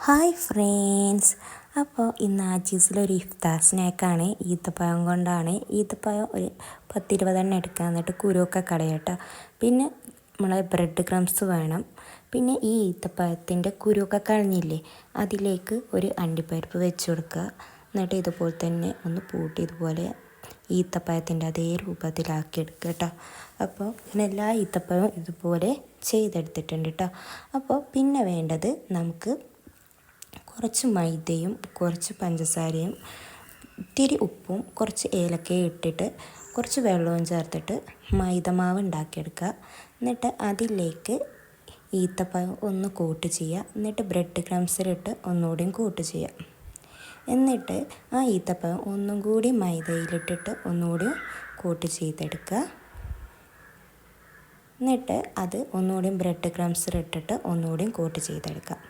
Hi friends, അപ്പോൾ ഇന്ന് ആജീസിലൊരു ഇഫ്താർ സ്നാക്കാണ്. ഈത്തപ്പഴം കൊണ്ടാണ്. ഈത്തപ്പഴം ഒരു 10-20 എടുക്കുക, എന്നിട്ട് കുരുവൊക്കെ കളയട്ടോ. പിന്നെ നമ്മളെ ബ്രെഡ് ക്രംസ് വേണം. പിന്നെ ഈ ഈത്തപ്പഴത്തിൻ്റെ കുരുവൊക്കെ കളഞ്ഞില്ലേ, അതിലേക്ക് ഒരു അണ്ടിപ്പരിപ്പ് വെച്ച് കൊടുക്കുക. എന്നിട്ട് ഇതുപോലെ തന്നെ ഒന്ന് പൂട്ടി ഇതുപോലെ ഈത്തപ്പഴത്തിൻ്റെ അതേ രൂപത്തിലാക്കി എടുക്കുക കേട്ടോ. അപ്പോൾ ഇങ്ങനെ എല്ലാ ഈത്തപ്പഴവും ഇതുപോലെ ചെയ്തെടുത്തിട്ടുണ്ട് കേട്ടോ. അപ്പോൾ പിന്നെ വേണ്ടത് നമുക്ക് കുറച്ച് മൈദയും കുറച്ച് പഞ്ചസാരയും ഇത്തിരി ഉപ്പും കുറച്ച് ഏലക്കയും ഇട്ടിട്ട് കുറച്ച് വെള്ളവും ചേർത്തിട്ട് മൈദമാവ് ഉണ്ടാക്കിയെടുക്കുക. എന്നിട്ട് അതിലേക്ക് ഈത്തപ്പഴം ഒന്ന് കോട്ട് ചെയ്യുക. എന്നിട്ട് ബ്രെഡ് ക്രംസിലിട്ട് ഒന്നുകൂടിയും കോട്ട് ചെയ്യുക. എന്നിട്ട് ആ ഈത്തപ്പഴം ഒന്നും കൂടി മൈദയിലിട്ടിട്ട് ഒന്നുകൂടി കോട്ട് ചെയ്തെടുക്കുക. എന്നിട്ട് അത് ഒന്നുകൂടിയും ബ്രെഡ് ക്രംസിലിട്ടിട്ട് ഒന്നുകൂടിയും കോട്ട് ചെയ്തെടുക്കുക.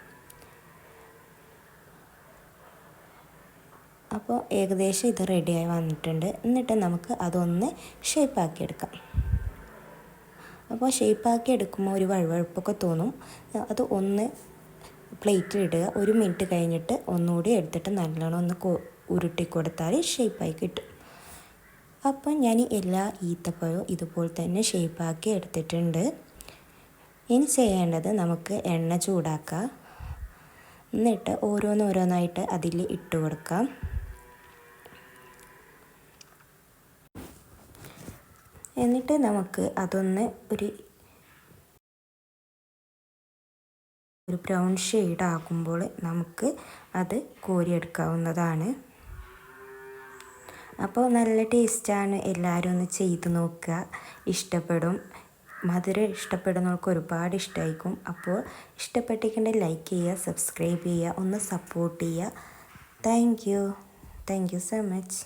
അപ്പോൾ ഏകദേശം ഇത് റെഡിയായി വന്നിട്ടുണ്ട്. എന്നിട്ട് നമുക്ക് അതൊന്ന് ഷേപ്പാക്കി എടുക്കാം. അപ്പോൾ ഷേപ്പാക്കി എടുക്കുമ്പോൾ ഒരു വഴുവഴുപ്പൊക്കെ തോന്നും. അത് ഒന്ന് പ്ലേറ്റിലിടുക. 1 മിനിറ്റ് കഴിഞ്ഞിട്ട് ഒന്നുകൂടി എടുത്തിട്ട് നല്ലോണം ഒന്ന് ഉരുട്ടി കൊടുത്താൽ ഷേപ്പായി കിട്ടും. അപ്പം ഞാൻ എല്ലാ ഈത്തപ്പഴവും ഇതുപോലെ തന്നെ ഷേപ്പാക്കി എടുത്തിട്ടുണ്ട്. ഇനി ചെയ്യേണ്ടത് നമുക്ക് എണ്ണ ചൂടാക്കാം. എന്നിട്ട് ഓരോന്നോരോന്നായിട്ട് അതിൽ ഇട്ട് കൊടുക്കാം. എന്നിട്ട് നമുക്ക് അതൊന്ന് ഒരു ബ്രൗൺ ഷെയ്ഡ് ആകുമ്പോൾ നമുക്ക് അത് കോരിയെടുക്കാവുന്നതാണ്. അപ്പോൾ നല്ല ടേസ്റ്റാണ്. എല്ലാവരും ഒന്ന് ചെയ്ത് നോക്കുക, ഇഷ്ടപ്പെടും. മധുരം ഇഷ്ടപ്പെടുന്നവർക്ക് ഒരുപാട് ഇഷ്ടമായിരിക്കും. അപ്പോൾ ഇഷ്ടപ്പെട്ടിട്ടുണ്ടെങ്കിൽ ലൈക്ക് ചെയ്യുക, സബ്സ്ക്രൈബ് ചെയ്യുക, ഒന്ന് സപ്പോർട്ട് ചെയ്യുക. Thank you so much.